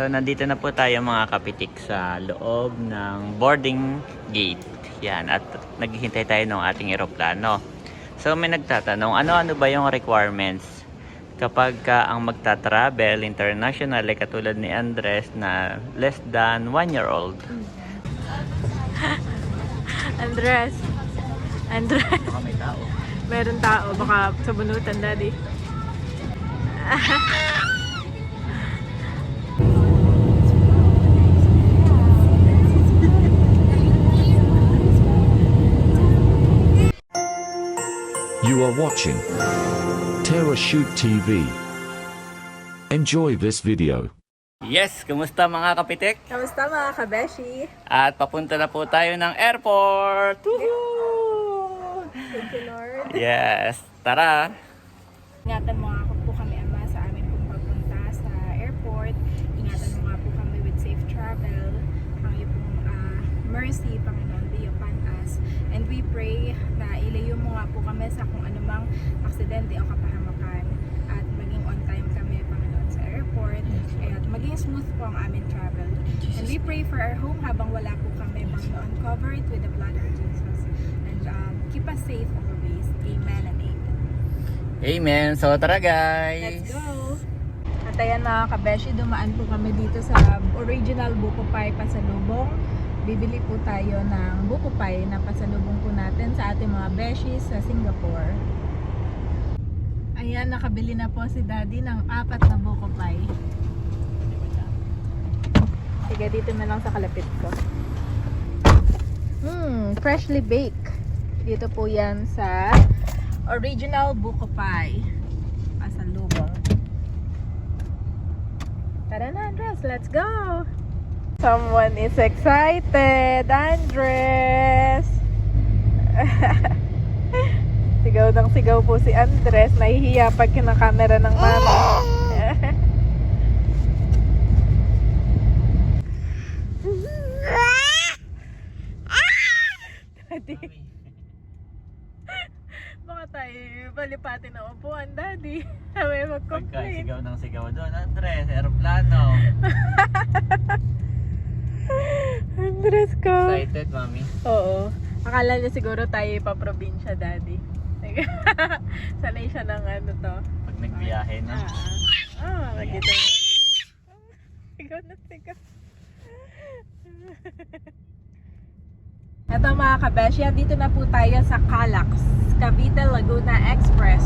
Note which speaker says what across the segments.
Speaker 1: So, nandito na po tayo mga kapitik sa loob ng boarding gate. Yan, at naghihintay tayo ng ating eroplano. So, may nagtatanong, ano-ano ba yung requirements kapag ka ang magta-travel international katulad ni Andres na less than 1-year-old?
Speaker 2: Andres.
Speaker 1: Baka may tao.
Speaker 2: Meron tao. Baka sa bunutan, daddy.
Speaker 3: You are watching Terra Shoot TV. Enjoy this video.
Speaker 1: Yes, kumusta mga kapitik?
Speaker 2: Kamusta mga kabeshi?
Speaker 1: At papunta na po tayo ng airport. Woohoo!
Speaker 2: Thank you, Lord.
Speaker 1: Yes, tara!
Speaker 2: Ingatan mo nga po kami, Ama, sa amin pong pagpunta sa airport. Ingatan mo nga po kami with safe travel. Ang iyong mercy, Panginoon, be upon us. And we pray na ilayo mo nga po kami sa kung anumang aksidente o kapahamakan. At maging on time kami, Panginoon, sa airport. At maging smooth po ang aming travel. And we pray for our home habang wala po kami, Panginoon. Cover it with the blood of Jesus. And keep us safe always. Amen and amen.
Speaker 1: Amen. So tara guys.
Speaker 2: Let's go! At ayan mga kabeshi, dumaan po kami dito sa original Buko Pie pasalubong. Bibili po tayo ng Buko Pie na pasalubong po natin sa ating mga beshies sa Singapore. Ayan, nakabili na po si Daddy ng 4 na Buko Pie. Sige, dito na lang sa kalapit ko. Freshly baked. Dito po yan sa original Buko Pie pasalubong. Tara na, Andres, let's go! Someone is excited, Andres! Sigaw ng sigaw po si Andres. Nahihiya pag kinakamera ng mami. Baka tayo palipatin ang upuan, Daddy. May mag-complain.
Speaker 1: Sigaw ng sigaw doon. Andres, aeroplano.
Speaker 2: Andres ko.
Speaker 1: Excited, mami?
Speaker 2: Oo. Akala niya siguro tayo pa-probinsya, Daddy. Sanay siya ng ano to.
Speaker 1: Pag nagbiyahe na.
Speaker 2: Makikita mo. Sigaw na sigaw. Ito mga kabeshi, dito na po tayo sa Calax, Cavite Laguna Express.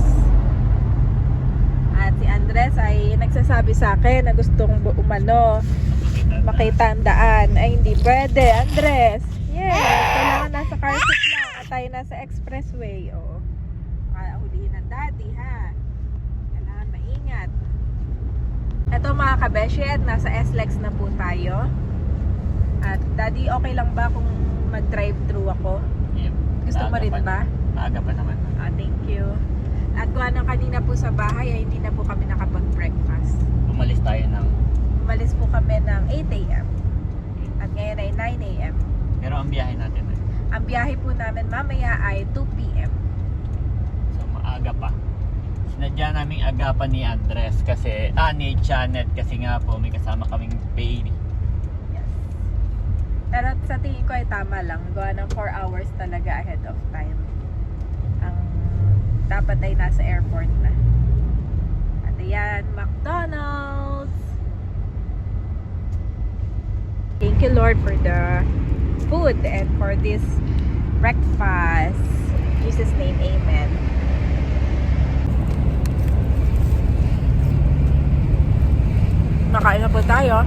Speaker 2: At si Andres ay nagsasabi sa akin na gustong makita ang daan. Ay hindi pwede, Andres. Yes, kailangan nasa car seat lang at tayo nasa expressway. O, huliin ng daddy ha. Kailangan maingat. Ito mga kabeshi, nasa SLEX na po tayo. At daddy, okay lang ba kung mag-drive-thru ako?
Speaker 1: Yep.
Speaker 2: Gusto mo rin ba?
Speaker 1: Maaga pa naman.
Speaker 2: Thank you. At kung anong kanina po sa bahay ay hindi na po kami nakapag-breakfast.
Speaker 1: Umalis
Speaker 2: Po kami ng 8 a.m. At ngayon ay 9 a.m.
Speaker 1: Pero ang biyahe natin
Speaker 2: Ang biyahe po namin mamaya ay 2 p.m.
Speaker 1: so maaga pa. Sinadya naming agapan ni Andres kasi, ni Janet kasi nga po may kasama kaming baby.
Speaker 2: Yes. Pero sa tingin ko ay tama lang. Gawa ng 4 hours talaga ahead of time. Ang dapat ay nasa airport na. At ayan, McDonald's! Thank you, Lord, for the food and for this breakfast. In Jesus' name, amen. Nakain na po tayo.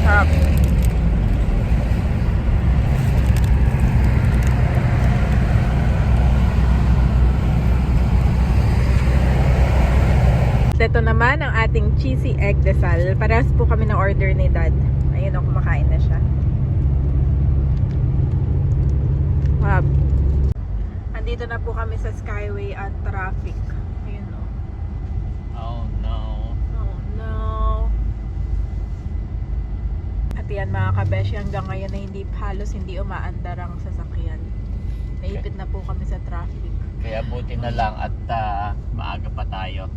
Speaker 2: Sarap. Ito naman ang ating cheesy egg desal. Parehas po kami na order ni Dad. Ayun o, kumakain na siya. Wow. Andito na po kami sa Skyway at traffic. Ayun o.
Speaker 1: Oh no.
Speaker 2: Oh no. At yan mga kabeshi, hanggang ngayon na halos hindi umaandar ang sasakyan. Naipit na po kami sa traffic.
Speaker 1: Kaya buti na lang at maaga pa tayo.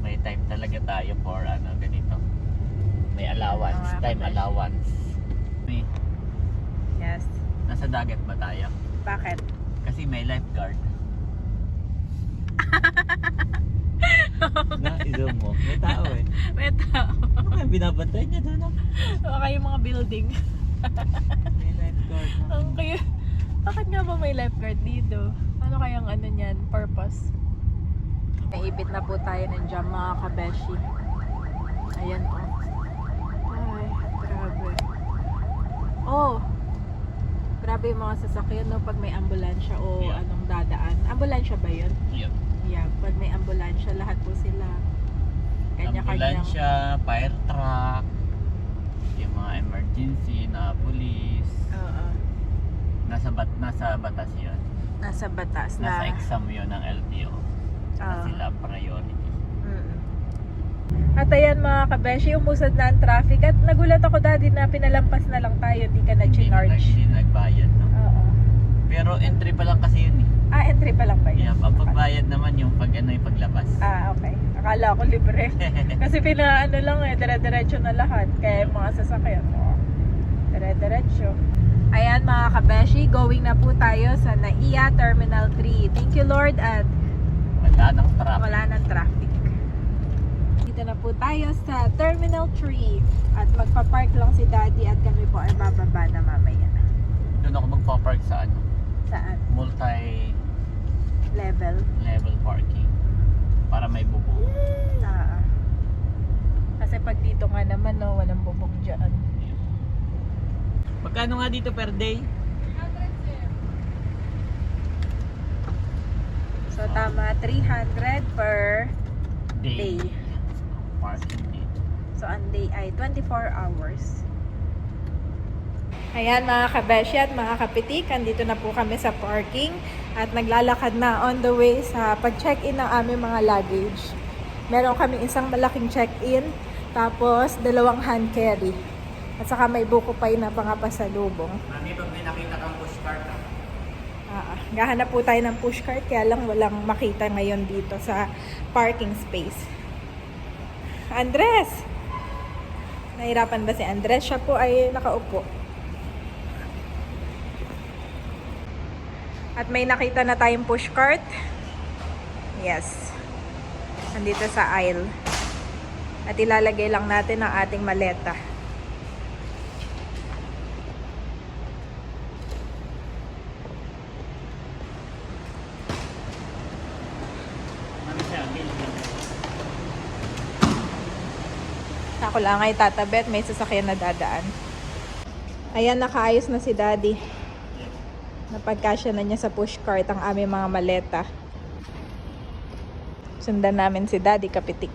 Speaker 1: may time talaga tayo for ano ganito. May allowance,
Speaker 2: Mga
Speaker 1: time
Speaker 2: kabeshi.
Speaker 1: allowance. May,
Speaker 2: Yes.
Speaker 1: nasa dagat ba tayo?
Speaker 2: Bakit?
Speaker 1: Kasi may lifeguard. Na, izo mo. May tao eh.
Speaker 2: May tao.
Speaker 1: Ano yung binabantay niya doon?
Speaker 2: Baka yung mga building.
Speaker 1: May lifeguard.
Speaker 2: Ang kayo. Bakit nga ba may lifeguard dito? Ano kayang ano niyan? Purpose? Naipit na po tayo ng jam mga kabeshi. Ayan o. Ay, grabe. Oh! Grabe yung mga sasakyan no pag may ambulansya o
Speaker 1: Yeah.
Speaker 2: anong dadaan. Ambulansya ba yun?
Speaker 1: Yep.
Speaker 2: Yeah, pag may ambulansya, lahat po sila. Kanya-kanyang.
Speaker 1: Ambulansya, fire truck, yung mga emergency na police.
Speaker 2: Oo.
Speaker 1: Nasa batas yun.
Speaker 2: Nasa batas
Speaker 1: Nasa
Speaker 2: na.
Speaker 1: exam yun ng LTO. Na
Speaker 2: Oo.
Speaker 1: sila priority.
Speaker 2: Mm. At ayan mga kabeshi, umusad na ang traffic. At nagulat ako dati na pinalampas na lang tayo, di ka na chinarge.
Speaker 1: Hindi na nagbayad, no?
Speaker 2: Oo.
Speaker 1: Pero entry pa lang kasi yun eh.
Speaker 2: Ah, entry pa lang ba yun?
Speaker 1: Yeah, ang pagbayad naman yung pag ano yung paglabas.
Speaker 2: Ah, okay. Akala ko libre. Kasi pinaano lang eh, dire-diretso na lahat. Kaya yung mga sasakyan mo, dire-diretso. Ayan mga kabeshi, going na po tayo sa NAIA Terminal 3. Thank you Lord at
Speaker 1: Wala nang traffic.
Speaker 2: wala ng traffic. Dito na po tayo sa Terminal 3 at magpa-park lang si Daddy at kami po ay bababa na mamaya.
Speaker 1: Doon ako magpa-park sa ano,
Speaker 2: Saan?
Speaker 1: multi-level
Speaker 2: Level?
Speaker 1: parking. Para may bubong.
Speaker 2: Ah. Kasi pag dito nga naman no, walang bubog dyan.
Speaker 1: Magkano nga dito per day?
Speaker 2: So tama, 300 per day.
Speaker 1: Parking dito.
Speaker 2: So ang day ay 24 hours. Ayan mga kabeshi at mga kapitik, andito na po kami sa parking at naglalakad na on the way sa pag-check-in ng aming mga luggage. Meron kami isang malaking check-in, tapos 2 hand carry. At saka may buko pa na pangapasalubong.
Speaker 1: Mami, pag may nakita kang pushcart
Speaker 2: Gahanap po tayo ng pushcart, kaya lang walang makita ngayon dito sa parking space. Andres! Nahirapan ba si Andres? Siya po ay nakaupo. At may nakita na tayong pushcart. Yes. Nandito sa aisle. At ilalagay lang natin ang ating maleta.
Speaker 1: Mami siya, bill.
Speaker 2: Ako lang ay tatabet, may sasakyan na dadaan. Ayan, nakaayos na si Daddy. Napagkasya na niya sa pushcart ang aming mga maleta. Sundan namin si Daddy kapitik.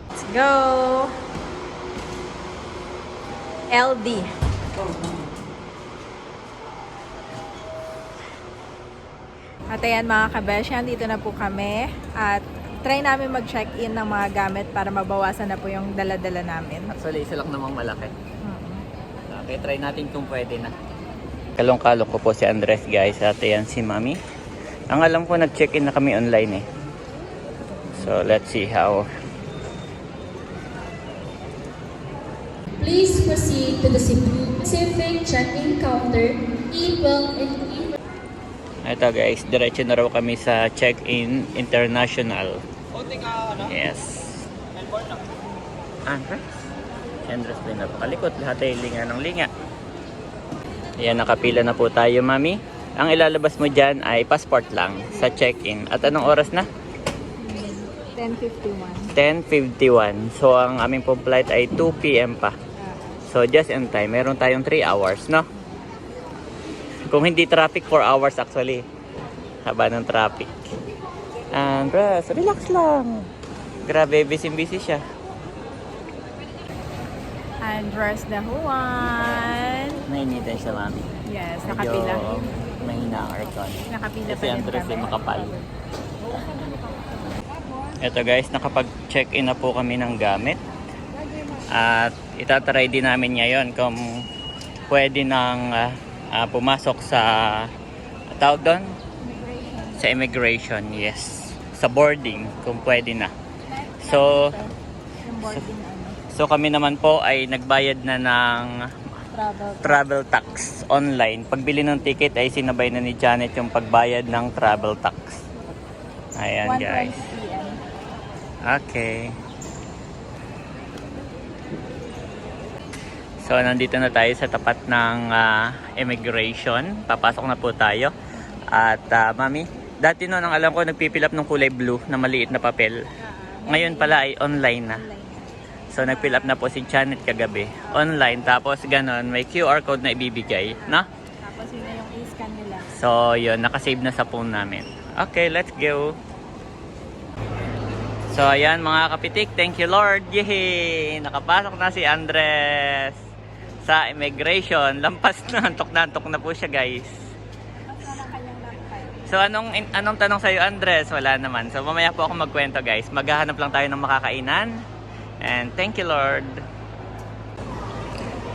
Speaker 2: Let's go! LD. At ayan mga kabesyan, dito na po kami at try namin mag-check-in ng mga gamit para mabawasan na po yung dala-dala namin.
Speaker 1: Actually, isa lang namang malaki. Okay, try natin kung pwede na. Kalong-kalong ko po si Andres guys at ayan si Mami. Ang alam ko nag-check-in na kami online eh. So let's see how.
Speaker 4: Please proceed to the Pacific check-in counter. Eat well and eat.
Speaker 1: Ito guys, diretso na raw kami sa check-in international. Yes. Andres? Si Andres din napakalikot. Lahat ay linga ng linga. Ayan, nakapila na po tayo, Mami. Ang ilalabas mo dyan ay passport lang sa check-in. At anong oras na?
Speaker 2: 10:51.
Speaker 1: 10:51. So, ang aming pong flight ay 2 p.m. pa. So, just in time. Meron tayong 3 hours, no? Kung hindi traffic, 4 hours actually. Haba ng traffic. Andres, relax lang. Grabe, busy-busy siya.
Speaker 2: Andres the Juan.
Speaker 1: Nainitan siya, Mami.
Speaker 2: Yes,
Speaker 1: Medyo
Speaker 2: nakapila.
Speaker 1: mahina ang aircon.
Speaker 2: Nakapila
Speaker 1: Kasi
Speaker 2: pa din
Speaker 1: Andres
Speaker 2: kami.
Speaker 1: ay makapal. Ito guys, nakapag-check-in na po kami ng gamit. At itatry din namin ngayon kung pwede nang pumasok sa tawag doon?
Speaker 2: Immigration.
Speaker 1: Sa immigration, yes. Sa boarding, kung pwede na. So,
Speaker 2: Yung boarding
Speaker 1: so kami naman po ay nagbayad na ng travel tax online. Pagbili ng ticket ay sinabay na ni Janet yung pagbayad ng travel tax. Ayan
Speaker 2: 1:20
Speaker 1: guys.
Speaker 2: p.m.
Speaker 1: Okay. So nandito na tayo sa tapat ng immigration. Papasok na po tayo. At mami, dati noon ang alam ko nagpipil up ng kulay blue na maliit na papel. Ngayon pala ay online na. So nag-fill up na po si Janet kagabi. Online, tapos ganon, may QR code na ibibigay, no?
Speaker 2: Tapos yun na yung i-scan nila.
Speaker 1: So yun, nakasave na sa phone namin. Okay, let's go. So ayan mga kapitik, thank you Lord. Yehey! Nakapasok na si Andres sa immigration. Lampas na, antok na po siya guys.
Speaker 2: Tapos na lang kanyang lakay.
Speaker 1: So anong tanong sa'yo Andres? Wala naman. So mamaya po ako magkwento guys. Maghahanap lang tayo ng makakainan. And thank you Lord.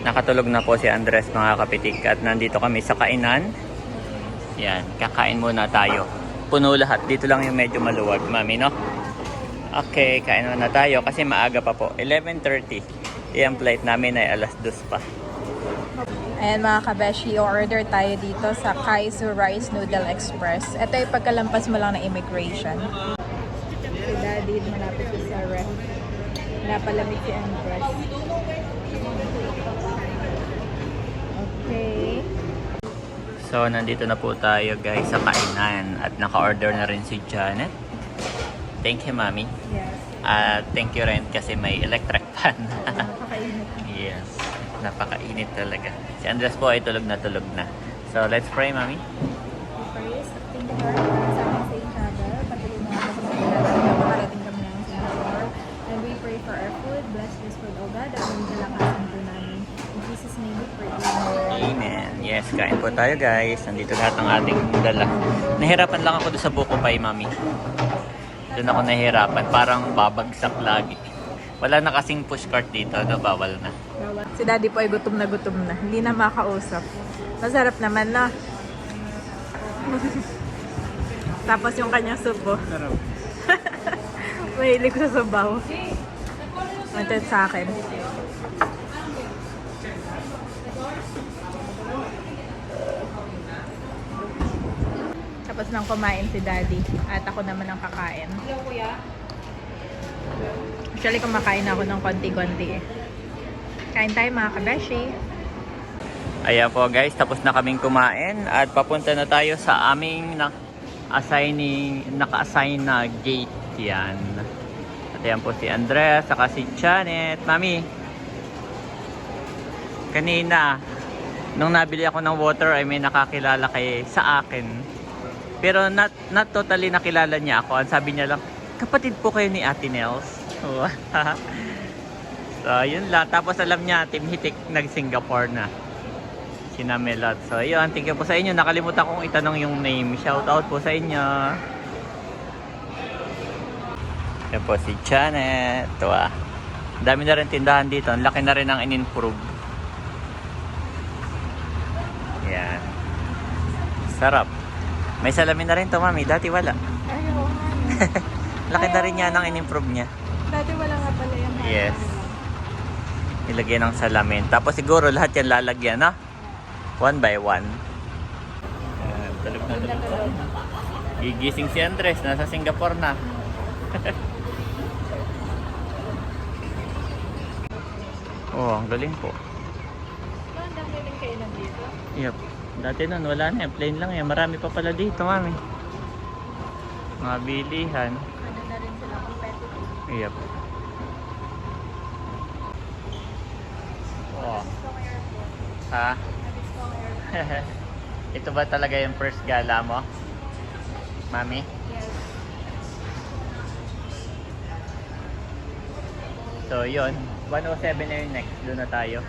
Speaker 1: Nakatulog na po si Andres mga kapitik. At nandito kami sa kainan. Yan, kakain muna tayo. Puno lahat. Dito lang yung medyo maluwag, mami, no? Okay, kain muna tayo kasi maaga pa po. 11:30. Yung flight namin ay alas 2 pa.
Speaker 2: Ayan mga kabeshi, order tayo dito sa Kaisu Rice Noodle Express. Ito yung pagkalampas mo lang ng immigration. Si Daddy, malapit ko sa ref. Napalamig si Andres. Okay.
Speaker 1: So, nandito na po tayo guys sa kainan. At naka-order na rin si Janet. Thank you, mami.
Speaker 2: Yes.
Speaker 1: At thank you rin kasi may electric fan.
Speaker 2: Napakainit.
Speaker 1: Yes, napakainit talaga. Si Andres po ay tulog na. So, let's pray, mami.
Speaker 2: First, thank you Lord sa aming safe travel. Patuloy mo ako sa mga makarating kami ng Singapore. And we pray for our food. Bless this food, O God. At maging kalakasan po namin. In Jesus' name we pray. Amen.
Speaker 1: Amen. Yes, kain po tayo guys. Nandito lahat ng ating dala. Nahirapan lang ako doon sa buko pie, mami. Doon ako nahihirapan. Parang babagsak lagi. Wala na kasing pushcart dito. No, bawal na.
Speaker 2: Si Daddy po ay gutom na. Hindi na makausap. Masarap naman na. Tapos yung kanyang subo. Mahilig ko sa sabaw. Wanted sa akin. Tapos nang kumain si Daddy. At ako naman ang kakain. Hello, Kuya. Actually, kumakain ako ng konti-konti eh. Kain tayo mga kabeshi.
Speaker 1: Ayan po guys, tapos na kaming kumain. At papunta na tayo sa aming naka-assign na gate. Yan. At yan po si Andres, saka si Janet. Mami, kanina, nung nabili ako ng water ay may nakakilala sa akin. Pero not totally nakilala niya ako. Ang sabi niya lang, kapatid po kayo ni Ate Nels. So, yun lang. Tapos alam niya, Team Hitik nag-Singapore na. Sina Melot. So, yun. Thank you po sa inyo. Nakalimutan kong itanong yung name. Shout out po sa inyo. Yan po si Janet. Ito dami na rin tindahan dito. Ang laki na rin ang in-improve. Yan. Sarap. May salamin na rin to, mami. Dati wala.
Speaker 2: Ayaw.
Speaker 1: Laki na rin niya ng in-improve niya.
Speaker 2: Dati wala nga pala yung
Speaker 1: Yes. Ilagyan ng salamin. Tapos siguro lahat yan lalagyan, no? One by one. Tulog na tulog. Gigising si Andres. Nasa Singapore na. Oh, ang galing po.
Speaker 2: Ang dami rin kayo nandito.
Speaker 1: Yep. Dati nun, wala na. Plain lang yan. Marami pa pala dito, mami. Mga bilihan.
Speaker 2: Ano na rin sila competitive.
Speaker 1: Yep. Oh. Ha? Ito ba talaga yung first gala mo? Mami?
Speaker 2: Yes.
Speaker 1: So, yun. 107 na yung next. Doon na tayo.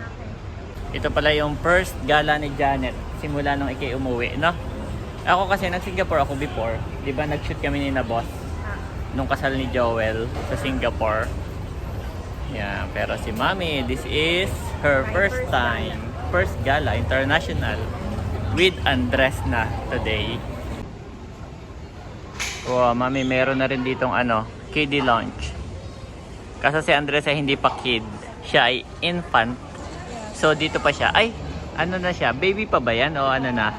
Speaker 1: Ito pala yung first gala ni Janet. Simula nung ikay umuwi, no? Ako kasi nag-Singapore ako before. Di ba nag-shoot kami ni na boss? Nung kasal ni Joel sa Singapore. Yeah, pero si Mami, this is her first time. First gala, international. with Andres na today. Wow, mami, meron na rin ditong kiddie lounge. Kasi si Andres ay hindi pa kid. Siya ay infant. So dito pa siya. Ay, ano na siya? Baby pa ba yan? O ano na?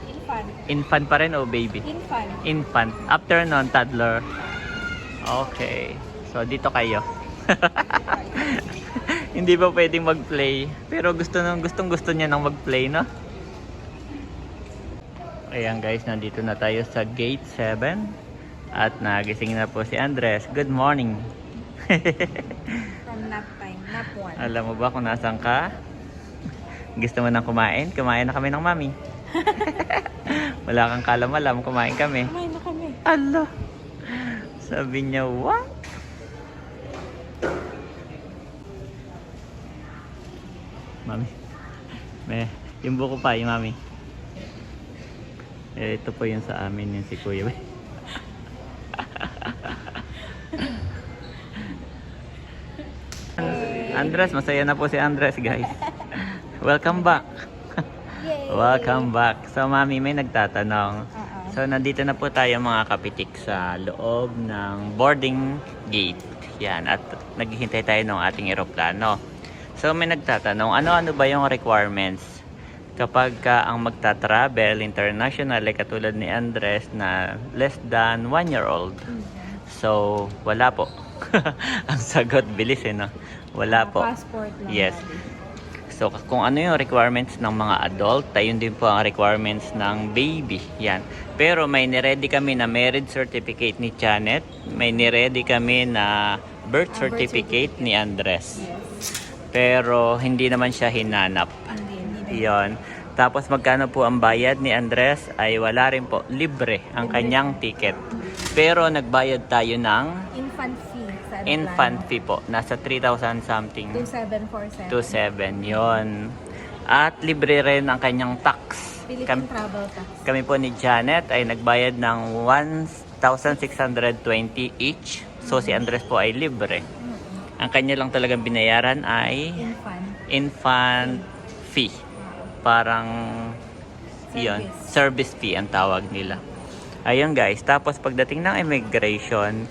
Speaker 2: Infant.
Speaker 1: Infant pa rin o baby?
Speaker 2: Infant.
Speaker 1: Infant. After nun, toddler. Okay. So dito kayo. Hindi pa pwedeng mag-play. Pero gustong gusto niya nang mag-play, no? Ayan guys, nandito na tayo sa gate 7. At nagising na po si Andres. Good morning.
Speaker 2: From nap time. Nap 1.
Speaker 1: Alam mo ba kung nasan ka? Gusto mo nang kumain? Kumain na kami ng mami. Wala kang kalam-alam, kumain kami.
Speaker 2: Kumain na kami.
Speaker 1: Allah. Sabi niya, what? Mami. Yung buko pa, yung mami. Ito po yung sa amin, yung si Kuya. Andres, masaya na po si Andres, guys. Welcome back.
Speaker 2: Yay!
Speaker 1: Welcome back. So, mami, may nagtatanong. So, nandito na po tayo mga kapitik sa loob ng boarding gate. Yan, at naghihintay tayo ng ating eroplano. So, may nagtatanong, ano-ano ba yung requirements kapag ka ang magta-travel international, katulad ni Andres na less than 1-year-old? So, wala po. Ang sagot, bilis no? Wala po.
Speaker 2: Passport lang.
Speaker 1: Yes.
Speaker 2: Daddy.
Speaker 1: So, kung ano yung requirements ng mga adult, ayun din po ang requirements ng baby. Yan. Pero may niready kami na marriage certificate ni Janet. May niready kami na birth certificate ni Andres.
Speaker 2: Yes.
Speaker 1: Pero hindi naman siya hinanap.
Speaker 2: Hindi.
Speaker 1: Yon. Tapos magkano po ang bayad ni Andres ay wala rin po. Libre ang kanyang ticket. Pero nagbayad tayo ng
Speaker 2: Infant fee sa
Speaker 1: infant fee po. Nasa 3,000 something.
Speaker 2: 2747.
Speaker 1: 27 yon. At libre rin ang kanyang tax.
Speaker 2: Philippine travel tax.
Speaker 1: Kami po ni Janet ay nagbayad ng 1,620 each. So si Andres po ay libre. Ang kanya lang talagang binayaran ay infant fee. Parang yun, service fee ang tawag nila. Ayun guys, tapos pagdating ng immigration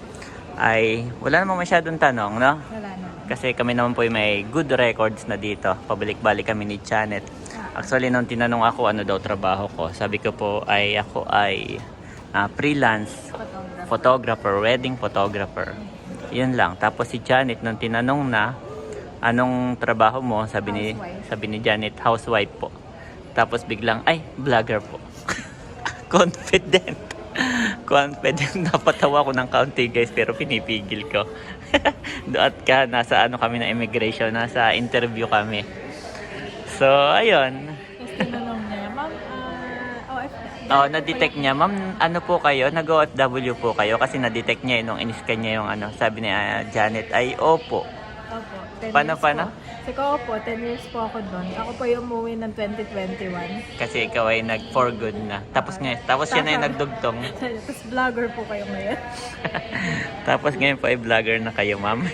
Speaker 1: ay wala namang masyadong tanong, no?
Speaker 2: Wala na.
Speaker 1: Kasi kami naman po ay may good records na dito. Pabalik-balik kami ni Janet. Actually, nung tinanong ako ano daw trabaho ko, sabi ko po ay ako ay freelance photographer, wedding photographer. Yun lang. Tapos si Janet, nung tinanong na anong trabaho mo, sabi ni Janet, housewife po. Tapos biglang, ay, vlogger po. Confident. Napatawa ko ng kaunti guys, pero pinipigil ko. Doon ka, nasa kami na immigration, nasa interview kami. So, ayun.
Speaker 2: Tapos tinanong niya, ma'am,
Speaker 1: Na-detect niya, ma'am, ano po kayo? Nag-OFW po kayo? Kasi na-detect niya, nung in-scan niya yung sabi ni Janet, ay opo.
Speaker 2: Opo. 10
Speaker 1: Paano?
Speaker 2: years po. Kasi ko po, 10 years po ako doon. Ako po yung umuwi ng 2021.
Speaker 1: Kasi ikaw ay nag-for good na. Tapos siya na yung nagdugtong.
Speaker 2: Tapos vlogger po kayo ngayon.
Speaker 1: Tapos ngayon po ay vlogger na kayo, ma'am.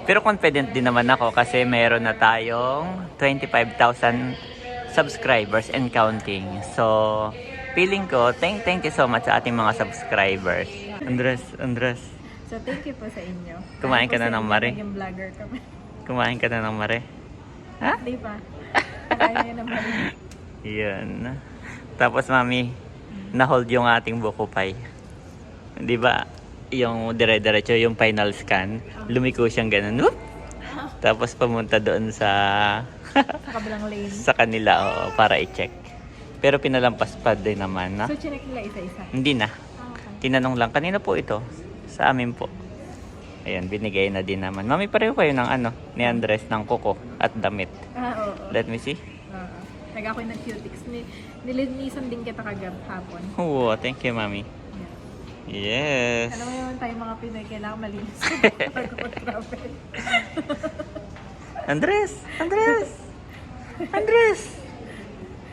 Speaker 1: Pero confident din naman ako kasi meron na tayong 25,000 subscribers and counting. So, feeling ko, thank you so much sa ating mga subscribers. Andres.
Speaker 2: So, thank you po sa inyo.
Speaker 1: Kumain ka na ng mare?
Speaker 2: Naging vlogger kami.
Speaker 1: Kumain ka na ng mare? Ha?
Speaker 2: Di ba? Kumain na ng mare.
Speaker 1: Yun. Tapos, mami, na-hold yung ating buko pie. Di ba? Yung dire-diretso, yung final scan, lumiko siyang ganun. Whoop! Tapos pumunta doon sa
Speaker 2: kabilang lane.
Speaker 1: sa kanila para i-check. Pero pinalampas pa din naman, na?
Speaker 2: So, chinek nila isa-isa?
Speaker 1: Hindi na.
Speaker 2: Okay.
Speaker 1: Tinanong lang, kanina po ito? Sa amin po. Ayan, binigay na din naman. Mami, pareho kayo ng ni Andres, ng kuko at damit.
Speaker 2: Oo.
Speaker 1: Let me see.
Speaker 2: Oo. Nag-ako'y nag-cutics. Nilinisan din kita hapon.
Speaker 1: Oh, thank you, Mami. Yes.
Speaker 2: Alam mo naman tayo mga Pinoy, kailangan malinis bago mag-travel.
Speaker 1: Andres!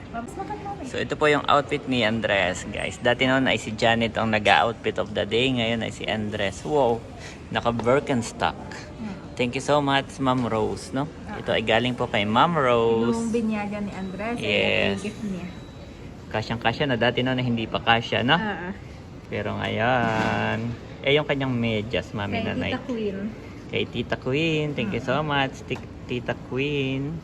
Speaker 2: Mams, makan namin.
Speaker 1: So, ito po yung outfit ni Andres, guys. Dati noon ay si Janet ang nag-outfit of the day. Ngayon ay si Andres. Wow! Naka-Birkenstock. Thank you so much, Ma'am Rose, no? Ito ay galing po kay Ma'am Rose.
Speaker 2: Nung binyagan ni Andres,
Speaker 1: Yes.
Speaker 2: ay gift niya.
Speaker 1: Kasyang-kasya na dati no, na hindi pa kasya, no? Pero ngayon, yung kanyang medyas, Mami
Speaker 2: Kay
Speaker 1: Nanay.
Speaker 2: Tita Queen.
Speaker 1: Kay Tita Queen, thank you so much, Tita Queen.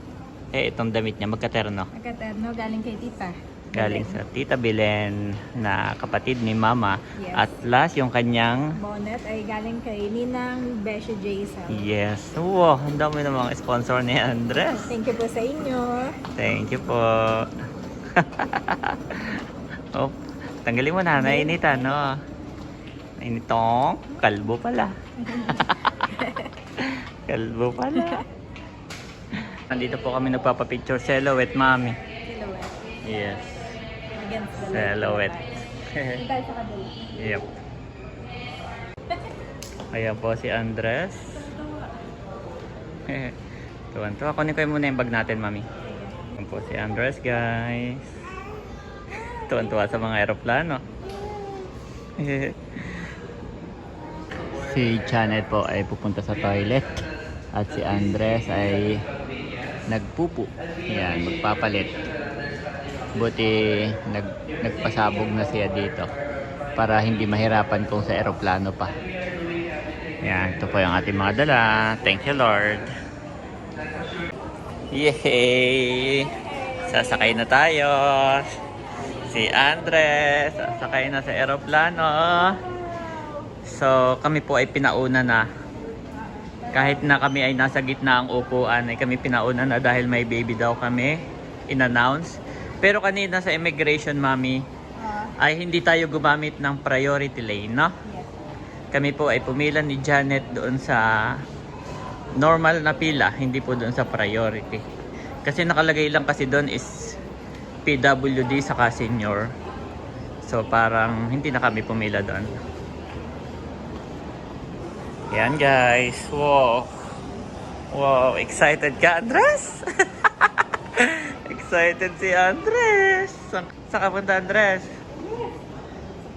Speaker 1: Itong damit niya, magkaterno.
Speaker 2: Nagkaterno, galing kay Tita.
Speaker 1: Galing sa Tita Belen na kapatid ni Mama.
Speaker 2: Yes.
Speaker 1: At last, yung kanyang
Speaker 2: Bonnet ay galing kay Ninang Besha Jason.
Speaker 1: yes. Wow, ang dami ng mga sponsor ni Andres.
Speaker 2: Thank you po sa inyo.
Speaker 1: Thank you po. Oh, tanggalin mo na, nainitan, no? Nainitong, kalbo pala. Kalbo pala. Nandito po kami nagpapapicture silhouette, Mami.
Speaker 2: Silhouette.
Speaker 1: Yes,
Speaker 2: Against the light.
Speaker 1: silhouette.
Speaker 2: Hindi tayo sa kabila.
Speaker 1: Yep. Ayan po si Andres. Tuwan-tuwa. Kunin ko muna yung bag natin, Mami. Ayan po si Andres, guys. Tuwan-tuwa sa mga aeroplano. Si Janet po ay pupunta sa toilet. At si Andres ay nagpupu. Ayan, magpapalit. Buti nagpasabog na siya dito para hindi mahirapan kung sa eroplano pa. Yan, ito po yung ating mga dala. Thank you, Lord. Yay! Sasakay na tayo. Si Andres, sasakay na sa eroplano. So, kami po ay pinauna na. Kahit na kami ay nasa gitna ang upuan, ay kami pinauna na dahil may baby daw kami. In-announce. Pero kanina sa immigration, Mami, ay hindi tayo gumamit ng priority lane, no?
Speaker 2: Yes.
Speaker 1: Kami po ay pumila ni Janet doon sa normal na pila, hindi po doon sa priority. Kasi nakalagay lang kasi doon is PWD saka senior. So parang hindi na kami pumila doon. Yan guys. Wow. Wow, excited ka, Andres? Excited si Andres. Saan ka punta, Andres?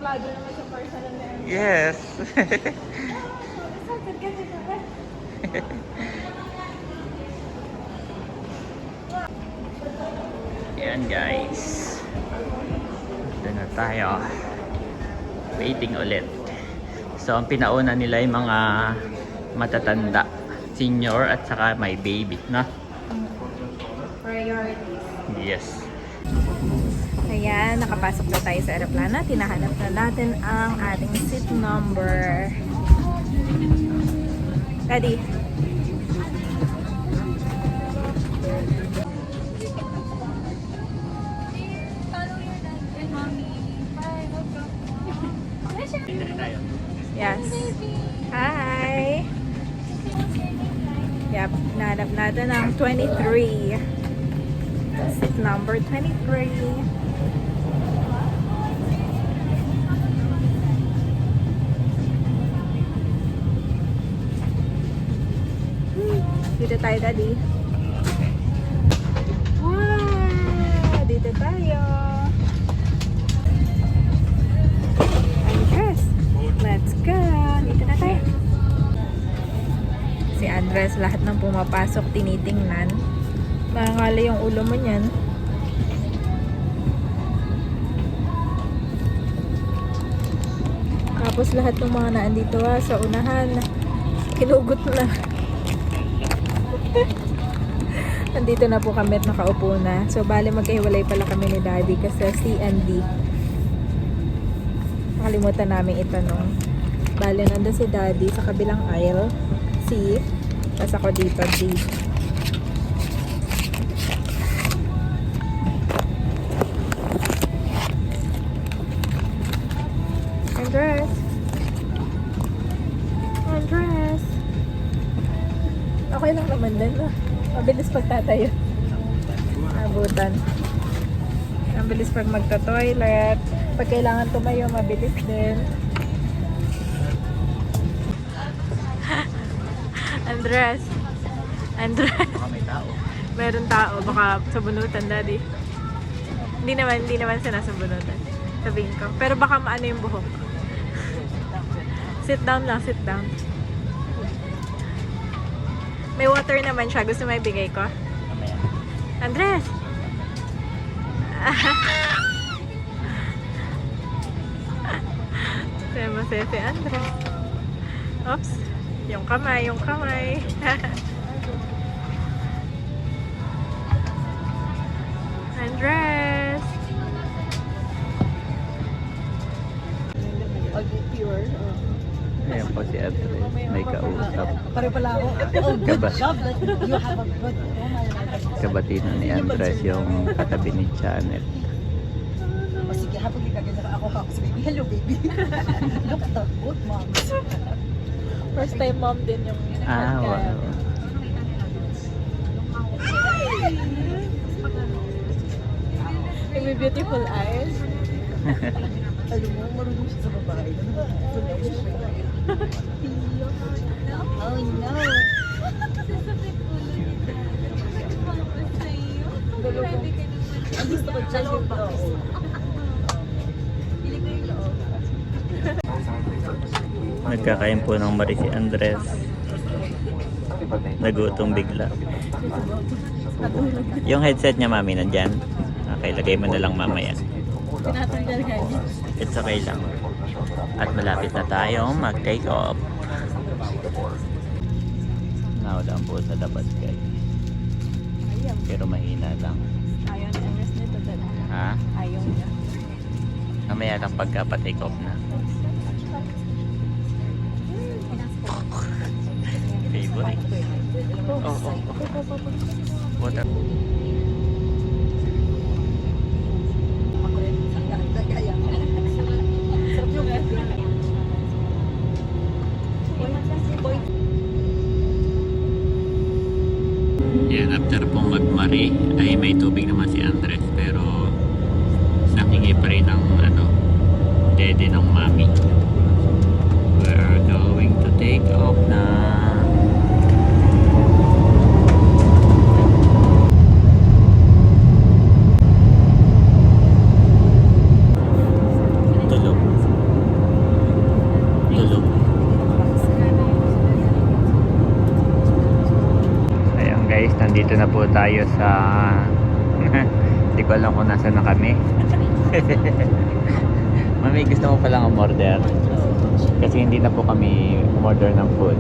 Speaker 2: Plado naman sa personal na yan.
Speaker 1: Yes.
Speaker 2: Excited ka dito ba?
Speaker 1: Yan guys. Ito na tayo. Waiting ulit. So ang pinauna nila yung mga matatanda, senior at saka may baby, no?
Speaker 2: Priorities.
Speaker 1: Yes.
Speaker 2: Ayan, nakapasok na tayo sa aeroplano. Tinahanap na natin ang ating seat number. Ready? Yes. Hi! Yep, nahanap natin ang 23. Seat number 23. Dito tayo, Daddy. Wow! Dito tayo. Andres, let's go. Dito na tayo. Si Andres, lahat ng pumapasok tinitingnan. Nangangali yung ulo mo niyan. Tapos lahat ng mga naandito sa unahan, kinugot na. Nandito na po kami at nakaupo na. So, bali magkahiwalay pala kami ni Daddy kasi C and D. Nakalimutan namin itanong. Bali, nandun si Daddy sa kabilang aisle. C. Tapos ako dito, D. Andres. Andres. Okay lang naman din, no? Mabilis pagtatayo. Abutan. Ang bilis pag magta-toilet. Pag kailangan tumayo, mabilis din. Andres. Andres.
Speaker 1: Baka may tao.
Speaker 2: Meron tao. Baka sabunutan, Daddy. Hindi naman sinasabunutan. Sabihin ko. Pero baka maano yung buhok. Sit down lang, sit down. May water naman siya. Gusto mo ibigay ko?
Speaker 1: Mamaya.
Speaker 2: Andres! Tema si Andres. Oops. Yung kamay, yung kamay. Andres!
Speaker 1: Ayan po si Andres. May kausap.
Speaker 5: Pare pala ako. Oh, good
Speaker 1: Kaba-
Speaker 5: job. You have a good woman.
Speaker 1: Kabatino ni Andres yung katabi ni Janet.
Speaker 5: O sige, habang gagawin ako ako sa baby. Hello, baby. Look at the good moms.
Speaker 2: First time mom din yung
Speaker 1: Ah, wow.
Speaker 2: May beautiful eyes.
Speaker 5: Alam mo, marunong siya sa babae. Oh no. Ang gusto ko dyan yung box. Pili ko yung loob.
Speaker 1: Nagkakain po ng Marie si Andres. Nagutom bigla. Yung headset niya, mami, nandyan. Okay, lagay mo na lang mamaya.
Speaker 2: Tinatanggal ka niya.
Speaker 1: It's okay lang. At malapit na tayong mag-take off. Naulan po sa labas, guys. Pero mahina lang.
Speaker 2: Ayaw ni Andres nito talaga.
Speaker 1: Ha?
Speaker 2: Ayaw niya.
Speaker 1: Mamaya lang pagka pa-take off na. Favorite. Oh. Water. Yan, after pong magmari ay may tubig naman si Andres pero nakingi pa rin ng dede ng mami. We're going to take off na. Tulog. Tulog. Ayan guys, nandito na po tayo sa hindi ko alam kung nasa na kami. Mami, gusto mo palang umorder? Kasi hindi na po kami umorder ng food.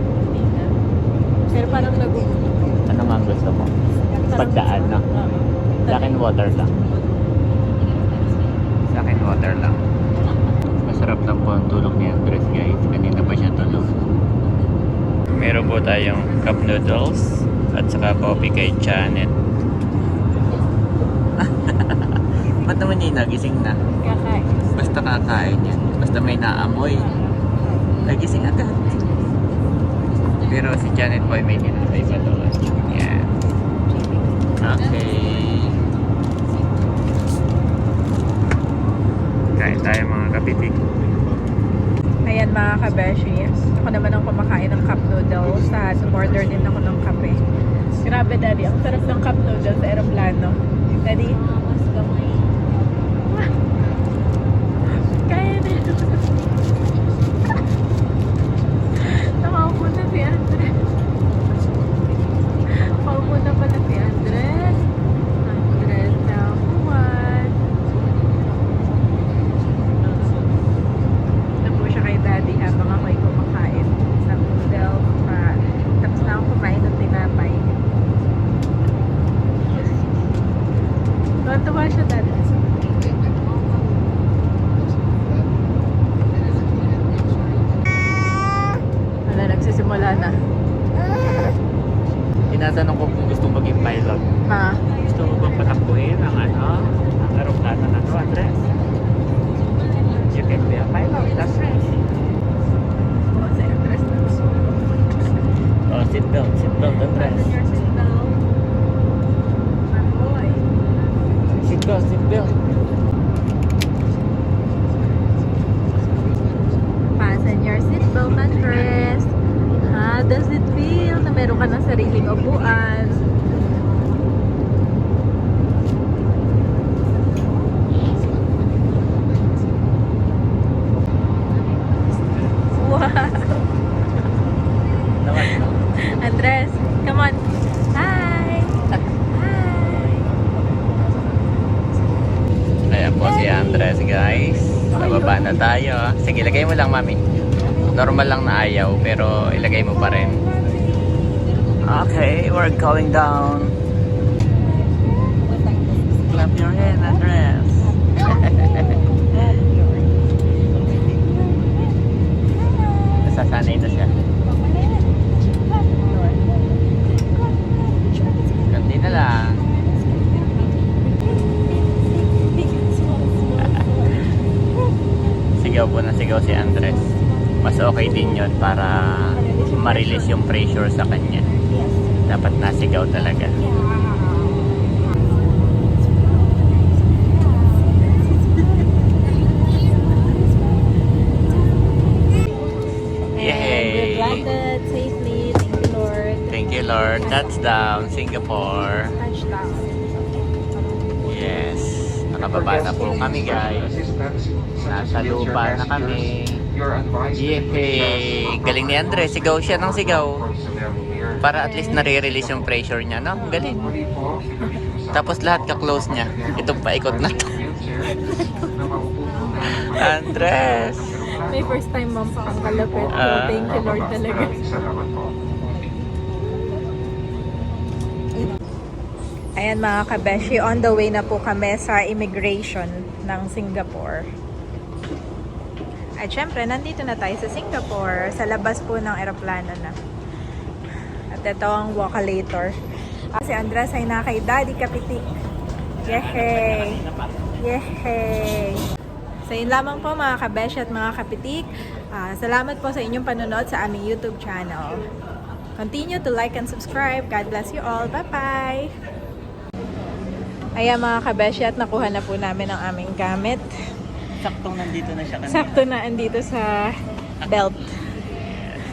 Speaker 2: Pero parang
Speaker 1: Ano nga ang gusto mo? Pagdaan na. Sa akin water lang. Sa akin water lang. Masarap lang po ang tulog ni Andres guys. Kanina pa siya tulog. Meron po tayong cup noodles at saka coffee kay Janet. Ba't naman niya nagising na?
Speaker 2: kakain.
Speaker 1: Basta kakain yan. Basta may naamoy. Nagising agad. Pero si Janet po ay may tinapay pa doon. Yan. Okay. Kain tayo mga kapitik.
Speaker 2: Ayan mga kabeshi. Ako naman ang kumakain ng cup noodles at order din ako ng kape. Grabe daddy, ang sarap ng cup noodles sa aeroplano. Daddy? Kaya na yun. Nakaupo na si Andres. Nakaupo na pala si Andres. Andres na kuwan. Ito po siya kay daddy habang ako'y kumakain ng noodles. Tapos na akong kumain ng tinapay. Tuwa siya daddy. Wala, nagsisimula na.
Speaker 1: Tinatanong ko kung gusto maging pilot.
Speaker 2: Ha?
Speaker 1: Gusto mo bang patakbuhin ang ang aeroplano na to, Andres? You can be a pilot, that's right.
Speaker 2: Oo, si Andres na.
Speaker 1: Oh, seatbelt, Andres.
Speaker 2: Boy.
Speaker 1: Seatbelt.
Speaker 2: Fasten your seatbelt, Andres. How does it feel na meron ka ng sariling upuan? Wow.
Speaker 1: Naman, no?
Speaker 2: Andres, come on.
Speaker 1: guys. Nababa na tayo. Sige, ilagay mo lang, mami. Normal lang na ayaw, pero ilagay mo pa rin. Okay, we're going down. Clap your hand, Andres. Nasasanay na siya. Ganti na lang. Sigaw po na sigaw si Andres. Mas okay din yun para ma-release yung pressure sa kanya. Dapat nasigaw talaga. Yay!
Speaker 2: We landed safely. Thank you, Lord.
Speaker 1: Thank you, Lord. Touchdown, Singapore.
Speaker 2: Touchdown.
Speaker 1: Yes. Nakababa na po kami, guys. Nasa lupa na kami. Yay! Galing ni Andres. Sigaw siya ng sigaw. Para at least nare-release yung pressure niya, no? Galing. Tapos lahat ka-close niya. Itong paikot na to. Andres!
Speaker 2: May first time mom pa ang kalapit. So, thank you, Lord talaga. Ayan mga kabeshi, on the way na po kami sa immigration ng Singapore. At syempre, nandito na tayo sa Singapore. Sa labas po ng eroplano na. At ito ang walkalator. Si Andres ay na kay Daddy Kapitik. Yehey! Yehey! So yun lamang po mga kabeshi at mga kapitik. Salamat po sa inyong panonood sa aming YouTube channel. Continue to like and subscribe. God bless you all. Bye-bye! Ayan mga kabeshi at nakuha na po namin ang aming gamit.
Speaker 1: Saktong nandito na siya kanina.
Speaker 2: Sakto na andito sa belt.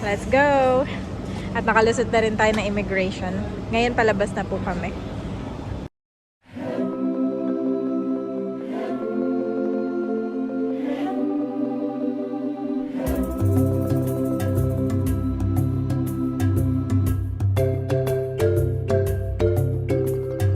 Speaker 2: Let's go! At nakalusot na rin tayo ng immigration. Ngayon palabas na po kami.